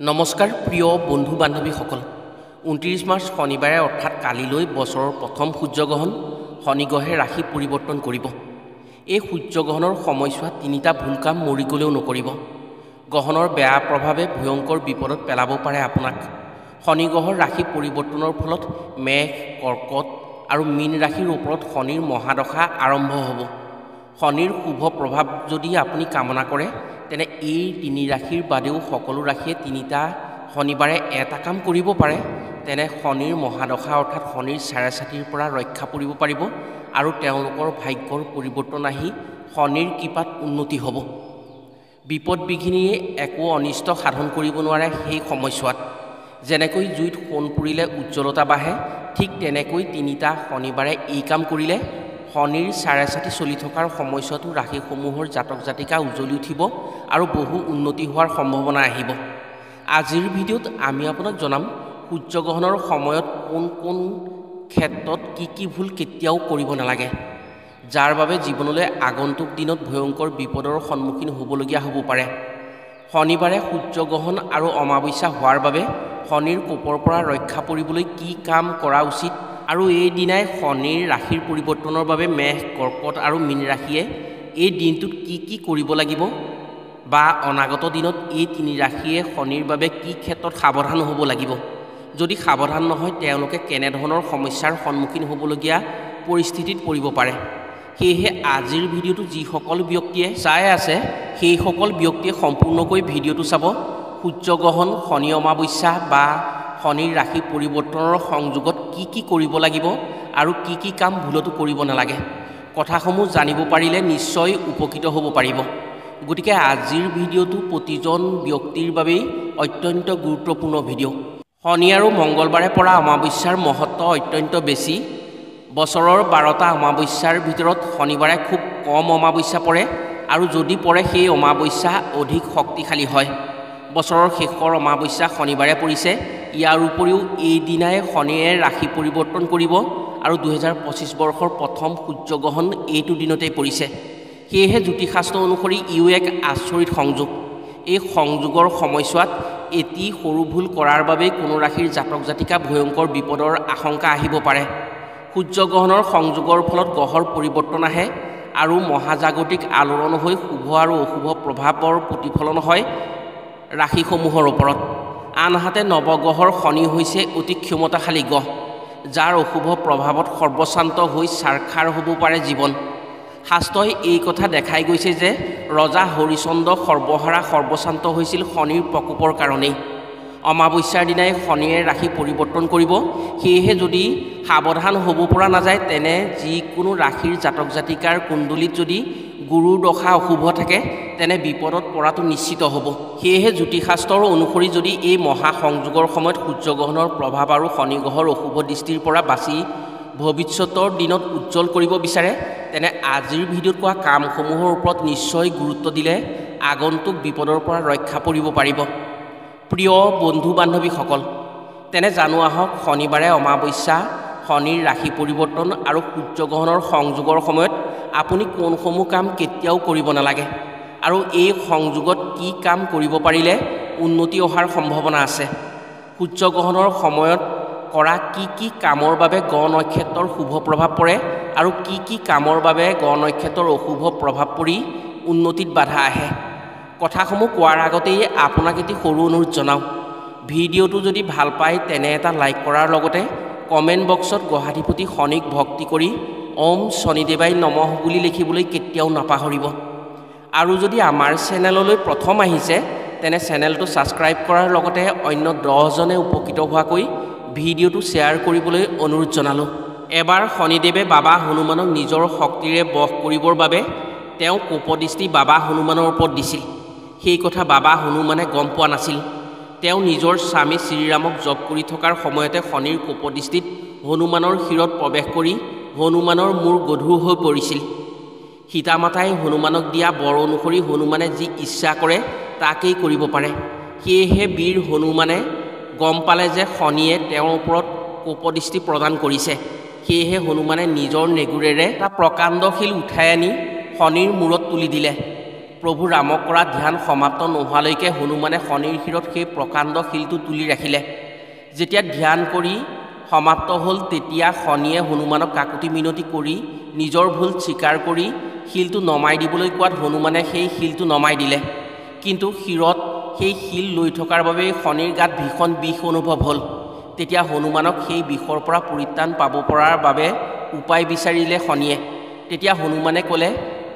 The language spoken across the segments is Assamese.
নমস্কাৰ প্ৰিয় বন্ধু বান্ধৱীসকল 29 মাৰ্চ শনিবাৰে অৰ্থাৎ কালিলৈ বছৰৰ প্ৰথম সূৰ্যগ্ৰহণ শনিগ্ৰহে ৰাশি পৰিৱৰ্তন কৰিব। এই সূৰ্যগ্ৰহণৰ সময়ছোৱাত তিনিটা ভুল কাম মৰি গলেও নকৰিব। গ্ৰহণৰ বেয়া প্ৰভাৱে ভয়ংকৰ বিপদত পেলাব পাৰে আপোনাক। শনিগ্ৰহৰ ৰাশি পৰিৱৰ্তনৰ ফলত মেঘ, কৰ্কট আৰু মীন ৰাশিৰ ওপৰত শনিৰ মহাদশা আৰম্ভ হ'ব। শনিৰ শুভ প্ৰভাৱ যদি আপুনি কামনা কৰে তেনে এই তিনি ৰাশিৰ বাদেও সকলো ৰাশিয়ে তিনিটা শনিবাৰে এটা কাম কৰিব পাৰে। তেনে শনিৰ মহাদশা অৰ্থাৎ শনিৰ চাৰেচাতিৰ পৰা ৰক্ষা পৰিব পাৰিব আৰু তেওঁলোকৰ ভাগ্যৰ পৰিৱৰ্তন আহি শনিৰ কৃপাত উন্নতি হ'ব। বিপদ বিঘিনিয়ে একো অনিষ্ট সাধন কৰিব নোৱাৰে। সেই সময়ছোৱাত যেনেকৈ জুইত সোণ পুৰিলে উজ্জ্বলতা বাঢ়ে, ঠিক তেনেকৈ তিনিটা শনিবাৰে এই কাম কৰিলে শনিৰ চাৰেচাতি চলি থকাৰ সময়ছোৱাতো ৰাশিসমূহৰ জাতক জাতিকা উজ্বলি উঠিব আৰু বহু উন্নতি হোৱাৰ সম্ভাৱনা আহিব। আজিৰ ভিডিঅ'ত আমি আপোনাক জনাম সূৰ্যগ্ৰহণৰ সময়ত কোন কোন ক্ষেত্ৰত কি ভুল কেতিয়াও কৰিব নালাগে, যাৰ বাবে জীৱনলৈ আগন্তুক দিনত ভয়ংকৰ বিপদৰ সন্মুখীন হ'বলগীয়া হ'ব পাৰে। শনিবাৰে সূৰ্যগ্ৰহণ আৰু অমাৱস্যা হোৱাৰ বাবে শনিৰ কোপৰ পৰা ৰক্ষা পৰিবলৈ কি কাম কৰা উচিত আৰু এই দিনাই শনিৰ ৰাশিৰ পৰিৱৰ্তনৰ বাবে মেঘ, কৰ্কট আৰু মীন ৰাশিয়ে এই দিনটোত কি কৰিব লাগিব বা অনাগত দিনত এই তিনি ৰাশিয়ে শনিৰ বাবে কি ক্ষেত্ৰত সাৱধান হ'ব লাগিব, যদি সাৱধান নহয় তেওঁলোকে কেনেধৰণৰ সমস্যাৰ সন্মুখীন হ'বলগীয়া পৰিস্থিতিত পৰিব পাৰে। সেয়েহে আজিৰ ভিডিঅ'টো যিসকল ব্যক্তিয়ে চাই আছে সেইসকল ব্যক্তিয়ে সম্পূৰ্ণকৈ ভিডিঅ'টো চাব। সূৰ্যগ্ৰহণ, শনি অমাৱস্যা বা শনিৰ ৰাশি পৰিৱৰ্তনৰ সংযোগত কি কৰিব লাগিব আৰু কি কাম ভুলতো কৰিব নালাগে, কথাসমূহ জানিব পাৰিলে নিশ্চয় উপকৃত হ'ব পাৰিব। গতিকে আজিৰ ভিডিঅ'টো প্ৰতিজন ব্যক্তিৰ বাবেই অত্যন্ত গুৰুত্বপূৰ্ণ ভিডিঅ'। শনি আৰু মংগলবাৰে পৰা অমাৱস্যাৰ মহত্ব অত্যন্ত বেছি। বছৰৰ 12টা অমাৱস্যাৰ ভিতৰত শনিবাৰে খুব কম অমাৱস্যা পৰে আৰু যদি পৰে সেই অমাৱস্যা অধিক শক্তিশালী হয়। বছৰৰ শেষৰ অমাৱস্যা শনিবাৰে পৰিছে। ইয়াৰ উপৰিও এই দিনাই শনিয়ে ৰাশি পৰিৱৰ্তন কৰিব আৰু 2025 বৰ্ষৰ প্ৰথম সূৰ্যগ্ৰহণ এইটো দিনতেই পৰিছে। সেয়েহে জ্যোতিষশাস্ত্ৰ অনুসৰি ইও এক আচৰিত সংযোগ। এই সংযোগৰ সময়ছোৱাত এটি সৰু ভুল কৰাৰ বাবেই কোনো ৰাশিৰ জাতক জাতিকা ভয়ংকৰ বিপদৰ আশংকা আহিব পাৰে। সূৰ্যগ্ৰহণৰ সংযোগৰ ফলত গ্ৰহৰ পৰিৱৰ্তন আহে আৰু মহাজাগতিক আলোড়ন হৈ শুভ আৰু অশুভ প্ৰভাৱৰ প্ৰতিফলন হয় ৰাশিসমূহৰ ওপৰত। আনহাতে নৱগ্ৰহৰ শনি হৈছে অতি ক্ষমতাশালী গ্ৰহ, যাৰ অশুভ প্ৰভাৱত সৰ্বশান্ত হৈ ছাৰখাৰ হ'ব পাৰে জীৱন। শাস্ত্ৰই এই কথা দেখাই গৈছে যে ৰজা হৰিচন্দ্ৰ সৰ্বহাৰা সৰ্বশান্ত হৈছিল শনিৰ প্ৰকোপৰ কাৰণেই। অমাৱস্যাৰ দিনাই শনিয়ে ৰাশি পৰিৱৰ্তন কৰিব। সেয়েহে যদি সাৱধান হ'ব পৰা নাযায় তেনে যিকোনো ৰাশিৰ জাতক জাতিকাৰ কুণ্ডলীত যদি গুৰুৰ দশা অশুভ থাকে তেনে বিপদত পৰাটো নিশ্চিত হ'ব। সেয়েহে জ্যোতিষশাস্ত্ৰৰ অনুসৰি যদি এই মহাসংযোগৰ সময়ত সূৰ্যগ্ৰহণৰ প্ৰভাৱ আৰু শনি গ্ৰহৰ অশুভ দৃষ্টিৰ পৰা বাচি ভৱিষ্যতৰ দিনত উজ্জ্বল কৰিব বিচাৰে তেনে আজিৰ ভিডিঅ'ত কোৱা কামসমূহৰ ওপৰত নিশ্চয় গুৰুত্ব দিলে আগন্তুক বিপদৰ পৰা ৰক্ষা পৰিব পাৰিব। প্ৰিয় বন্ধু বান্ধৱীসকল, তেনে জানো আহক শনিবাৰে অমাৱস্যা, শনিৰ ৰাশি পৰিৱৰ্তন আৰু সূৰ্যগ্ৰহণৰ সংযোগৰ সময়ত আপুনি কোনসমূহ কাম কেতিয়াও কৰিব নালাগে আৰু এই সংযোগত কি কাম কৰিব পাৰিলে উন্নতি অহাৰ সম্ভাৱনা আছে। সূৰ্যগ্ৰহণৰ সময়ত কৰা কি কামৰ বাবে গ্ৰহ নক্ষত্ৰৰ শুভ প্ৰভাৱ পৰে আৰু কি কামৰ বাবে গ্ৰহ নক্ষত্ৰৰ অশুভ প্ৰভাৱ পৰি উন্নতিত বাধা আহে। কথাসমূহ কোৱাৰ আগতেই আপোনাক এটি সৰু অনুৰোধ জনাওঁ, ভিডিঅ'টো যদি ভাল পায় তেনে এটা লাইক কৰাৰ লগতে কমেণ্ট বক্সত গুৱাহাটীপতি শনিক ভক্তি কৰি ওম শনিদেৱাই নমঃ বুলি লিখিবলৈ কেতিয়াও নাপাহৰিব। আৰু যদি আমাৰ চেনেললৈ প্ৰথম আহিছে তেনে চেনেলটো ছাবস্ক্ৰাইব কৰাৰ লগতে অন্য 10জনে উপকৃত হোৱাকৈ ভিডিঅ'টো শ্বেয়াৰ কৰিবলৈ অনুৰোধ জনালোঁ। এবাৰ শনিদেৱে বাবা হনুমানক নিজৰ শক্তিৰে বশ কৰিবৰ বাবে তেওঁ কোপদৃষ্টি বাবা হনুমানৰ ওপৰত দিছিল। সেই কথা বাবা হনুমানে গম পোৱা নাছিল। তেওঁ নিজৰ স্বামী শ্ৰীৰামক জপ কৰি থকাৰ সময়তে শনিৰ কোপদৃষ্টিত হনুমানৰ শিৰত প্ৰৱেশ কৰি হনুমানৰ মূৰ গধুৰ হৈ পৰিছিল। সীতামাতাই হনুমানক দিয়া বৰ অনুসৰি হনুমানে যি ইচ্ছা কৰে তাকেই কৰিব পাৰে। সেয়েহে বীৰ হনুমানে গম পালে যে শনিয়ে তেওঁৰ ওপৰত কোপদৃষ্টি প্ৰদান কৰিছে। সেয়েহে হনুমানে নিজৰ নেগুৰেৰে এটা প্ৰকাণ্ড শিল উঠাই আনি শনিৰ মূৰত তুলি দিলে। প্ৰভু ৰামক কৰা ধ্যান সমাপ্ত নোহোৱালৈকে হনুমানে শনিৰ শিৰত সেই প্ৰকাণ্ড শিলটো তুলি ৰাখিলে। যেতিয়া ধ্যান কৰি সমাপ্ত হ'ল তেতিয়া শনিয়ে হনুমানক কাকুতি মিনতি কৰি নিজৰ ভুল স্বীকাৰ কৰি শিলটো নমাই দিবলৈ কোৱাত হনুমানে সেই শিলটো নমাই দিলে। কিন্তু শিৰত সেই শিল লৈ থকাৰ বাবে শনিৰ গাত ভীষণ বিষ অনুভৱ হ'ল। তেতিয়া হনুমানক সেই বিষৰ পৰা পৰিত্ৰাণ পাব পৰাৰ বাবে উপায় বিচাৰিলে শনিয়ে। তেতিয়া হনুমানে ক'লে,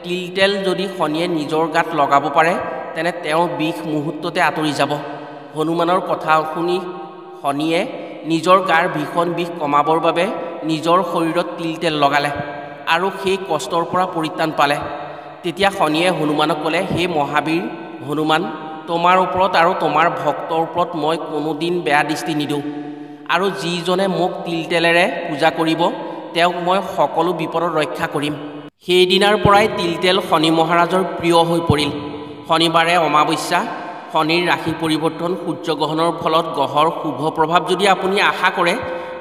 তিল তেল যদি শনিয়ে নিজৰ গাত লগাব পাৰে তেনে তেওঁৰ বিষ মুহূৰ্ততে আঁতৰি যাব। হনুমানৰ কথা শুনি শনিয়ে নিজৰ গাৰ ভীষণ বিষ কমাবৰ বাবে নিজৰ শৰীৰত তিল তেল লগালে আৰু সেই কষ্টৰ পৰা পৰিত্ৰাণ পালে। তেতিয়া শনিয়ে হনুমানক ক'লে, হে মহাবীৰ হনুমান, তোমাৰ ওপৰত আৰু তোমাৰ ভক্তৰ ওপৰত মই কোনোদিন বেয়া দৃষ্টি নিদিওঁ আৰু যিজনে মোক তিল তেলেৰে পূজা কৰিব তেওঁক মই সকলো বিপদত ৰক্ষা কৰিম। সেইদিনাৰ পৰাই তিল তেল শনি মহাৰাজৰ প্ৰিয় হৈ পৰিল। শনিবাৰে অমাৱস্যা, শনিৰ ৰাশি পৰিৱৰ্তন, সূৰ্যগ্ৰহণৰ ফলত গ্ৰহৰ শুভ প্ৰভাৱ যদি আপুনি আশা কৰে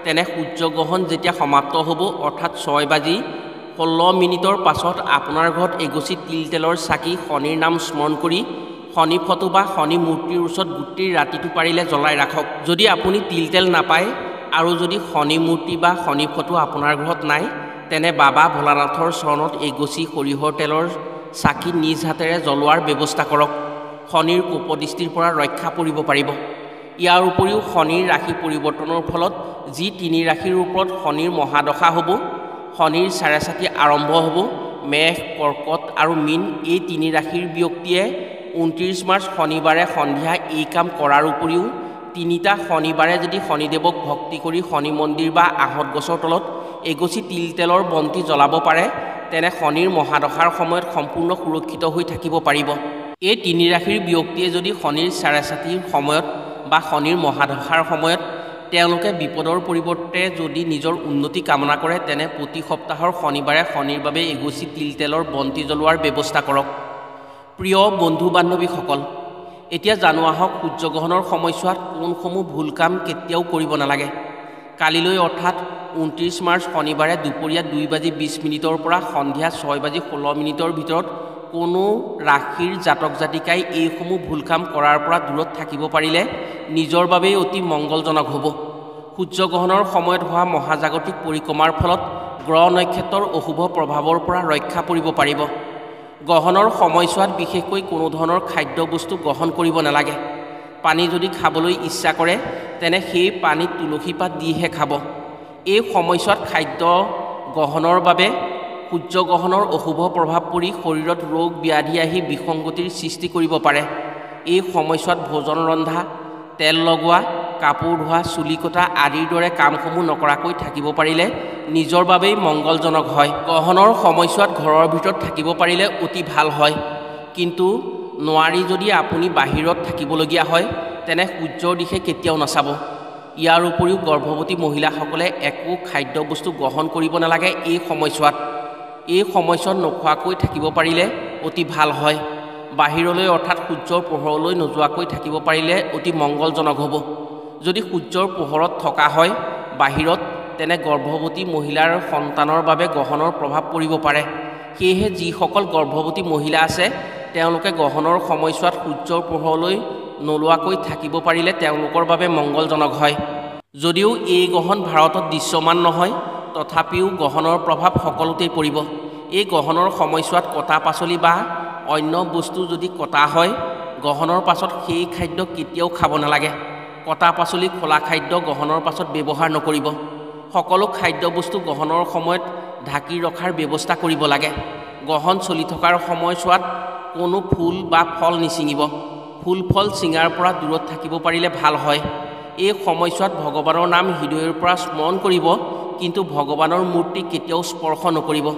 তেনে সূৰ্যগ্ৰহণ যেতিয়া সমাপ্ত হ'ব অৰ্থাৎ 6:16 পাছত আপোনাৰ ঘৰত এগছি তিল তেলৰ চাকি শনিৰ নাম স্মৰণ কৰি শনি ফটো বা শনি মূৰ্তিৰ ওচৰত গোটেই ৰাতিটো পাৰিলে জ্বলাই ৰাখক। যদি আপুনি তিল তেল নাপায় আৰু যদি শনি মূৰ্তি বা শনি ফটো আপোনাৰ ঘৰত নাই তেনে বাবা ভোলানাথৰ চৰণত এগছি সৰিয়হৰ তেলৰ চাকি নিজ হাতেৰে জ্বলোৱাৰ ব্যৱস্থা কৰক। শনিৰ কোপদৃষ্টিৰ পৰা ৰক্ষা পৰিব পাৰিব। ইয়াৰ উপৰিও শনিৰ ৰাশি পৰিৱৰ্তনৰ ফলত যি 3 ৰাশিৰ ওপৰত শনিৰ মহাদশা হ'ব, শনিৰ চাৰেচাতি আৰম্ভ হ'ব, মেষ, কৰ্কট আৰু মীন এই 3 ৰাশিৰ ব্যক্তিয়ে 29 মাৰ্চ শনিবাৰে সন্ধিয়া এই কাম কৰাৰ উপৰিও 3টা শনিবাৰে যদি শনিদেৱক ভক্তি কৰি শনি মন্দিৰ বা আহঁত গছৰ তলত এগছি তিল তেলৰ বন্তি জ্বলাব পাৰে তেনে শনিৰ মহাদশাৰ সময়ত সম্পূৰ্ণ সুৰক্ষিত হৈ থাকিব পাৰিব। এই 3 ৰাশিৰ ব্যক্তিয়ে যদি শনিৰ চাৰেচাতিৰ সময়ত বা শনিৰ মহাদশাৰ সময়ত তেওঁলোকে বিপদৰ পৰিৱৰ্তে যদি নিজৰ উন্নতি কামনা কৰে তেনে প্ৰতি সপ্তাহৰ শনিবাৰে শনিৰ বাবে এগছি তিল তেলৰ বন্তি জ্বলোৱাৰ ব্যৱস্থা কৰক। প্ৰিয় বন্ধু বান্ধৱীসকল, এতিয়া জানো আহক সূৰ্যগ্ৰহণৰ সময়ছোৱাত কোনসমূহ ভুল কাম কেতিয়াও কৰিব নালাগে। কালিলৈ অৰ্থাৎ 29 মাৰ্চ শনিবাৰে দুপৰীয়া 2:20 পৰা সন্ধিয়া 6:16 ভিতৰত কোনো ৰাশিৰ জাতক জাতিকাই এইসমূহ ভুল কাম কৰাৰ পৰা দূৰত থাকিব পাৰিলে নিজৰ বাবেই অতি মংগলজনক হ'ব। সূৰ্যগ্ৰহণৰ সময়ত হোৱা মহাজাগতিক পৰিক্ৰমাৰ ফলত গ্ৰহ নক্ষত্ৰৰ অশুভ প্ৰভাৱৰ পৰা ৰক্ষা পৰিব পাৰিব। গ্ৰহণৰ সময়ছোৱাত বিশেষকৈ কোনো ধৰণৰ খাদ্যবস্তু গ্ৰহণ কৰিব নালাগে। পানী যদি খাবলৈ ইচ্ছা কৰে তেনে সেই পানীত তুলসী পাত দিহে খাব। এই সময়ছোৱাত খাদ্য গ্ৰহণৰ বাবে সূৰ্যগ্ৰহণৰ অশুভ প্ৰভাৱ পৰি শৰীৰত ৰোগ ব্যাধি আহি বিসংগতিৰ সৃষ্টি কৰিব পাৰে। এই সময়ছোৱাত ভোজন ৰন্ধা, তেল লগোৱা, কাপোৰ ধোৱা, চুলি কটা আদিৰ দৰে কামসমূহ নকৰাকৈ থাকিব পাৰিলে নিজৰ বাবেই মংগলজনক হয়। গ্ৰহণৰ সময়ছোৱাত ঘৰৰ ভিতৰত থাকিব পাৰিলে অতি ভাল হয়, কিন্তু নোৱাৰি যদি আপুনি বাহিৰত থাকিবলগীয়া হয় তেনে সূৰ্যৰ দিশে কেতিয়াও নাচাব। ইয়াৰ উপৰিও গৰ্ভৱতী মহিলাসকলে একো খাদ্যবস্তু গ্ৰহণ কৰিব নালাগে। এই সময়ছোৱাত নোখোৱাকৈ থাকিব পাৰিলে অতি ভাল হয়। বাহিৰলৈ অৰ্থাৎ সূৰ্যৰ পোহৰলৈ নোযোৱাকৈ থাকিব পাৰিলে অতি মংগলজনক হ'ব। যদি সূৰ্যৰ পোহৰত থকা হয় বাহিৰত তেনে গৰ্ভৱতী মহিলাৰ সন্তানৰ বাবে গ্ৰহণৰ প্ৰভাৱ পৰিব পাৰে। সেয়েহে যিসকল গৰ্ভৱতী মহিলা আছে তেওঁলোকে গ্ৰহণৰ সময়ছোৱাত সূৰ্যৰ পোহৰলৈ নোলোৱাকৈ থাকিব পাৰিলে তেওঁলোকৰ বাবে মংগলজনক হয়। যদিও এই গ্ৰহণ ভাৰতত দৃশ্যমান নহয় তথাপিও গ্ৰহণৰ প্ৰভাৱ সকলোতেই পৰিব। এই গ্ৰহণৰ সময়ছোৱাত কটা পাচলি বা অন্য বস্তু যদি কটা হয় গ্ৰহণৰ পাছত সেই খাদ্য কেতিয়াও খাব নালাগে। কটা পাচলি, খোলা খাদ্য গ্ৰহণৰ পাছত ব্যৱহাৰ নকৰিব। সকলো খাদ্যবস্তু গ্ৰহণৰ সময়ত ঢাকি ৰখাৰ ব্যৱস্থা কৰিব লাগে। গ্ৰহণ চলি থকাৰ সময়ছোৱাত কোনো ফুল বা ফল নিছিঙিব। ফুল ফল ছিঙাৰ পৰা দূৰত থাকিব পাৰিলে ভাল হয়। এই সময়ছোৱাত ভগৱানৰ নাম হৃদয়ৰ পৰা স্মৰণ কৰিব, কিন্তু ভগৱানৰ মূৰ্তি কেতিয়াও স্পৰ্শ নকৰিব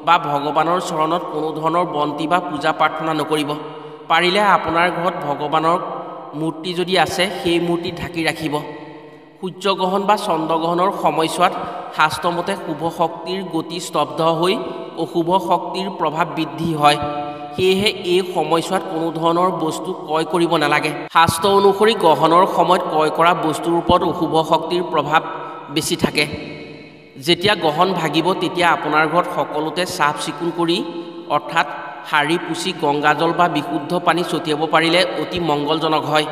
বা ভগৱানৰ চৰণত কোনো ধৰণৰ বন্তি বা পূজা প্ৰাৰ্থনা নকৰিব। পাৰিলে আপোনাৰ ঘৰত ভগৱানৰ মূৰ্তি যদি আছে সেই মূৰ্তি ঢাকি ৰাখিব। সূৰ্যগ্ৰহণ বা চন্দ্ৰগ্ৰহণৰ সময়ছোৱাত শাস্ত্ৰমতে শুভ শক্তিৰ গতি স্তব্ধ হৈ অশুভ শক্তিৰ প্ৰভাৱ বৃদ্ধি হয়। সেয়েহে এই সময়ছোৱাত কোনো ধৰণৰ বস্তু ক্ৰয় কৰিব নালাগে। শাস্ত্ৰ অনুসৰি গ্ৰহণৰ সময়ত ক্ৰয় কৰা বস্তুৰ ওপৰত অশুভ শক্তিৰ প্ৰভাৱ বেছি থাকে। যেতিয়া গ্ৰহণ ভাগিব তেতিয়া আপোনাৰ ঘৰত সকলোতে চাফ চিকুণ কৰি অৰ্থাৎ সাৰি পুচি গংগাজল বা বিশুদ্ধ পানী ছটিয়াব পাৰিলে অতি মংগলজনক হয়।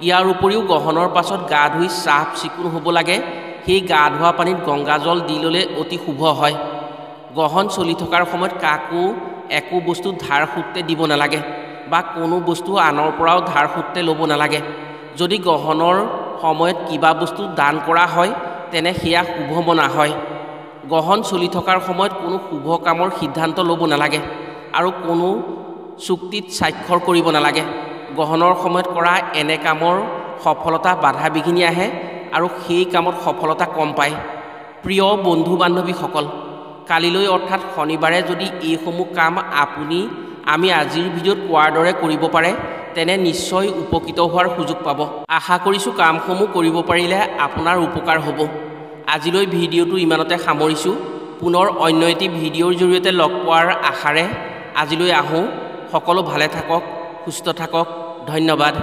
ইয়াৰ উপৰিও গ্ৰহণৰ পাছত গা ধুই চাফ চিকুণ হ'ব লাগে। সেই গা ধোৱা পানীত গংগাজল দি ল'লে অতি শুভ হয়। গ্ৰহণ চলি থকাৰ সময়ত কাকো একো বস্তু ধাৰ সূত্ৰে দিব নালাগে বা কোনো বস্তু আনৰ পৰাও ধাৰ সূত্ৰে ল'ব নালাগে। যদি গ্ৰহণৰ সময়ত কিবা বস্তু দান কৰা হয় তেনে সেয়া শুভ মনা হয়। গ্ৰহণ চলি থকাৰ সময়ত কোনো শুভ কামৰ সিদ্ধান্ত ল'ব নালাগে আৰু কোনো চুক্তিত স্বাক্ষৰ কৰিব নালাগে। গ্ৰহণৰ সময়ত কৰা এনে কামৰ সফলতা বাধা বিঘিনি আহে আৰু সেই কামত সফলতা কম পায়। প্ৰিয় বন্ধু বান্ধৱীসকল, কালিলৈ অৰ্থাৎ শনিবাৰে যদি এইসমূহ কাম আমি আজিৰ ভিডিঅ'ত কোৱাৰ দৰে কৰিব পাৰে তেনে নিশ্চয় উপকৃত হোৱাৰ সুযোগ পাব। আশা কৰিছোঁ কামসমূহ কৰিব পাৰিলে আপোনাৰ উপকাৰ হ'ব। আজিলৈ ভিডিঅ'টো ইমানতে সামৰিছোঁ। পুনৰ অন্য এটি ভিডিঅ'ৰ জৰিয়তে লগ পোৱাৰ আশাৰে আজিলৈ আহোঁ। সকলো ভালে থাকক, সুস্থ থাকক। ধন্যবাদ।